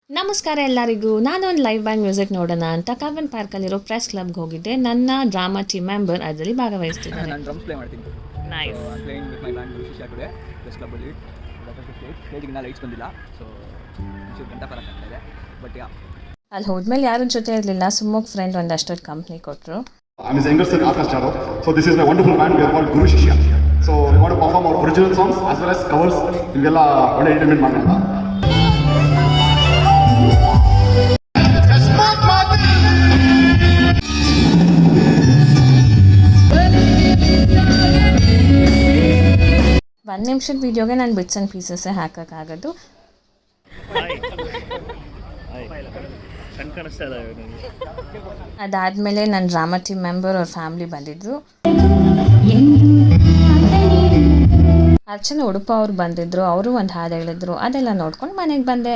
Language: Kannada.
ನಮಸ್ಕಾರ ಎಲ್ಲರಿಗೂ. ನಾನೊಂದು ಲೈವ್ ಬ್ಯಾಂಡ್ ಮ್ಯೂಸಿಕ್ ನೋಡೋಣ ಅಂತ ಕಬ್ಬನ್ ಪಾರ್ಕಲ್ಲಿರೋ ಪ್ರೆಸ್ ಕ್ಲಬ್ಗೆ ಹೋಗಿದ್ದೆ. ನನ್ನ ಡ್ರಾಮಾ ಟೀಮ್ ಮೆಂಬರ್ ಅದರಲ್ಲಿ ಭಾಗವಹಿಸ್ತಿದ್ದಾರೆ. ನಾನು ಡ್ರಮ್ಸ್ ಪ್ಲೇ ಮಾಡ್ತೀನಿ. Nice. Playing with my band Gurushishya today press ಕ್ಲಬ್ಬಲ್ಲಿ. ಸ್ಟೇಜಿಗೆ ಲೈಟ್ಸ್ ಬಂದಿಲ್ಲ, ಸೊ ಗಂಟೆ ಫರಕ್ ಆಗ್ತಾ ಇದೆ. ಬಟ್ ಯಾ ಅಲ್ಲಿ ಹೋದ್ಮೇಲೆ ಯಾರ ಜೊತೆ ಇರಲಿಲ್ಲ, ಸುಮ್ಮನೆ ಫ್ರೆಂಡ್ ಒಂದಷ್ಟು ಕಂಪ್ನಿ ಕೊಟ್ಟರು. I'm his younger son, Akash Jadhav. So this is my wonderful band. We are called Guru Shishya. So we want to perform our original songs as well as covers. Nimmಗೆಲ್ಲ ಒಳ್ಳೆ ಎಂಟರ್ಟೈನ್ಮೆಂಟ್ ಮಾಡೋಣ. ಒಂದು ನಿಮಿಷದ ವೀಡಿಯೋಗೆ ನಾನು ಬಿಟ್ಸ್ ಆ್ಯಂಡ್ ಪೀಸಸ್ಸೇ ಹಾಕೋಕ್ಕಾಗೋದು. ಅದಾದಮೇಲೆ ನನ್ನ ಡ್ರಾಮಾ ಟೀಮ್ ಮೆಂಬರ್ ಅವ್ರ ಫ್ಯಾಮ್ಲಿ ಬಂದಿದ್ದರು. ಅರ್ಚನಾ ಉಡುಪ ಅವ್ರು ಬಂದಿದ್ದರು. ಅವರು ಒಂದು ಹಾಡು ಹೇಳಿದ್ರು. ಅದೆಲ್ಲ ನೋಡ್ಕೊಂಡು ಮನೆಗೆ ಬಂದೆ.